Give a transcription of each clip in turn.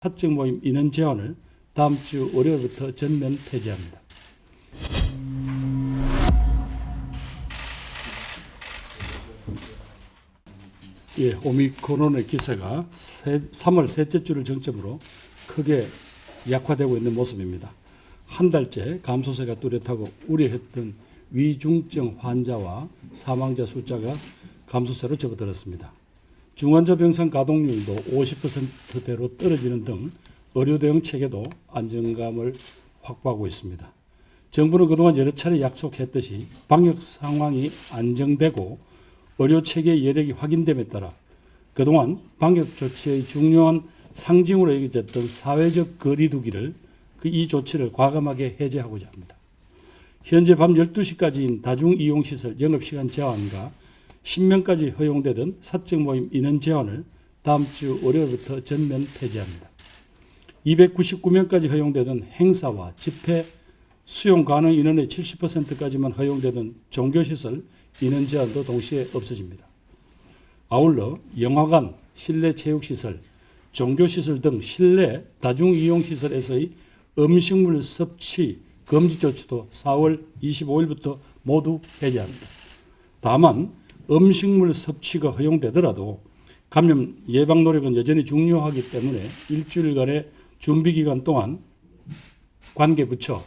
사적 모임 인원 제한을 다음 주 월요일부터 전면 폐지합니다. 오미크론의 기세가 3월 셋째 주를 정점으로 크게 약화되고 있는 모습입니다. 한 달째 감소세가 뚜렷하고 우려했던 위중증 환자와 사망자 숫자가 감소세로 접어들었습니다. 중환자 병상 가동률도 50%대로 떨어지는 등 의료 대응 체계도 안정감을 확보하고 있습니다. 정부는 그동안 여러 차례 약속했듯이 방역 상황이 안정되고 의료 체계의 여력이 확인됨에 따라 그동안 방역 조치의 중요한 상징으로 여겨졌던 사회적 거리 두기를 이 조치를 과감하게 해제하고자 합니다. 현재 밤 12시까지인 다중이용시설 영업시간 제한과 10명까지 허용되던 사적 모임 인원 제한을 다음 주 월요일부터 전면 폐지합니다. 299명까지 허용되던 행사와 집회 수용 가능 인원의 70%까지만 허용되던 종교시설 인원 제한도 동시에 없어집니다. 아울러 영화관, 실내 체육시설, 종교시설 등 실내 다중이용시설에서의 음식물 섭취 금지 조치도 4월 25일부터 모두 해제합니다. 다만 음식물 섭취가 허용되더라도 감염 예방 노력은 여전히 중요하기 때문에 일주일간의 준비기간 동안 관계부처,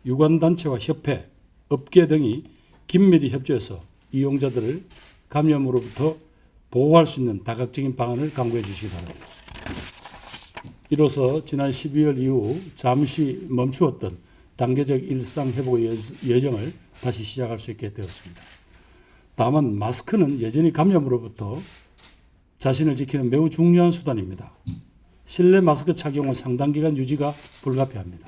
유관단체와 협회, 업계 등이 긴밀히 협조해서 이용자들을 감염으로부터 보호할 수 있는 다각적인 방안을 강구해 주시기 바랍니다. 이로써 지난 12월 이후 잠시 멈추었던 단계적 일상 회복 여정을 다시 시작할 수 있게 되었습니다. 다만 마스크는 여전히 감염으로부터 자신을 지키는 매우 중요한 수단입니다. 실내 마스크 착용은 상당 기간 유지가 불가피합니다.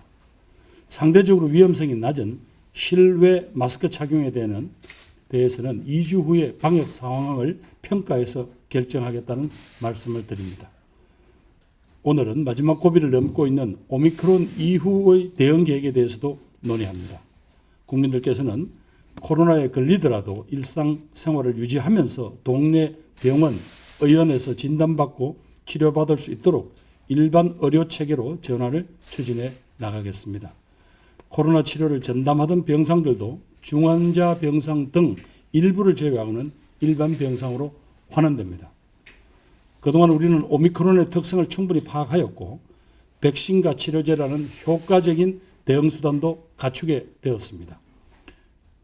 상대적으로 위험성이 낮은 실외 마스크 착용에 대해서는 2주 후에 방역 상황을 평가해서 결정하겠다는 말씀을 드립니다. 오늘은 마지막 고비를 넘고 있는 오미크론 이후의 대응 계획에 대해서도 논의합니다. 국민들께서는 코로나에 걸리더라도 일상생활을 유지하면서 동네 병원, 의원에서 진단받고 치료받을 수 있도록 일반 의료체계로 전환을 추진해 나가겠습니다. 코로나 치료를 전담하던 병상들도 중환자 병상 등 일부를 제외하고는 일반 병상으로 환원됩니다. 그동안 우리는 오미크론의 특성을 충분히 파악하였고 백신과 치료제라는 효과적인 대응 수단도 갖추게 되었습니다.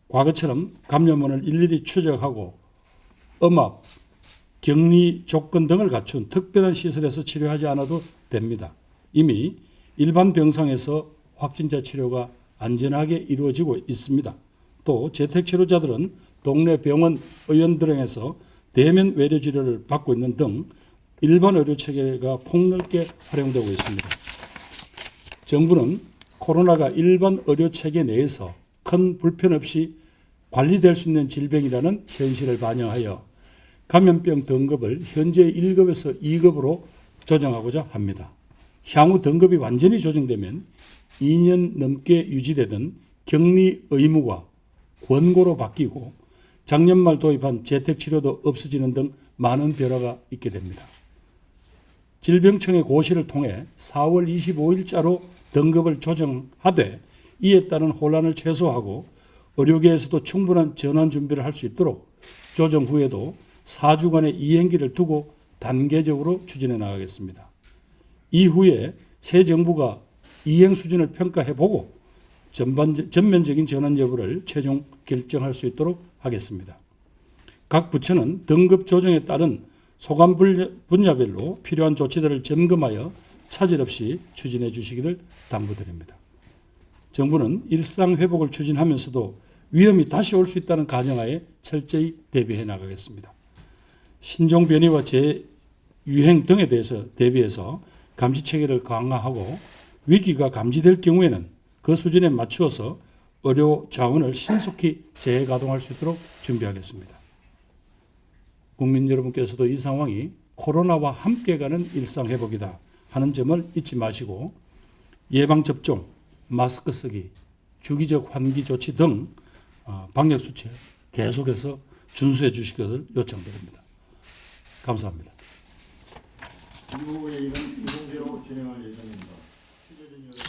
과거처럼 감염원을 일일이 추적하고 음압, 격리 조건 등을 갖춘 특별한 시설에서 치료하지 않아도 됩니다. 이미 일반 병상에서 확진자 치료가 안전하게 이루어지고 있습니다. 또 재택치료자들은 동네 병원, 의원 등에서 대면 외래 치료를 받고 있는 등 일반 의료체계가 폭넓게 활용되고 있습니다. 정부는 코로나가 일반 의료체계 내에서 큰 불편 없이 관리될 수 있는 질병이라는 현실을 반영하여 감염병 등급을 현재 1급에서 2급으로 조정하고자 합니다. 향후 등급이 완전히 조정되면 2년 넘게 유지되던 격리 의무가 권고로 바뀌고 작년 말 도입한 재택치료도 없어지는 등 많은 변화가 있게 됩니다. 질병청의 고시를 통해 4월 25일자로 등급을 조정하되 이에 따른 혼란을 최소화하고 의료계에서도 충분한 전환 준비를 할 수 있도록 조정 후에도 4주간의 이행기를 두고 단계적으로 추진해 나가겠습니다. 이후에 새 정부가 이행 수준을 평가해보고 전면적인 전환 여부를 최종 결정할 수 있도록 하겠습니다. 각 부처는 등급 조정에 따른 소관 분야별로 필요한 조치들을 점검하여 차질 없이 추진해 주시기를 당부드립니다. 정부는 일상 회복을 추진하면서도 위험이 다시 올 수 있다는 가정하에 철저히 대비해 나가겠습니다. 신종 변이와 재유행 등에 대해서 대비해서 감시 체계를 강화하고 위기가 감지될 경우에는 그 수준에 맞추어서 의료 자원을 신속히 재가동할 수 있도록 준비하겠습니다. 국민 여러분께서도 이 상황이 코로나와 함께 가는 일상 회복이다 하는 점을 잊지 마시고 예방접종, 마스크 쓰기, 주기적 환기 조치 등 방역 수칙 계속해서 준수해 주시기를 요청드립니다. 감사합니다. 이후 회의는 비공개로 진행할 예정입니다. 취재진 여러분.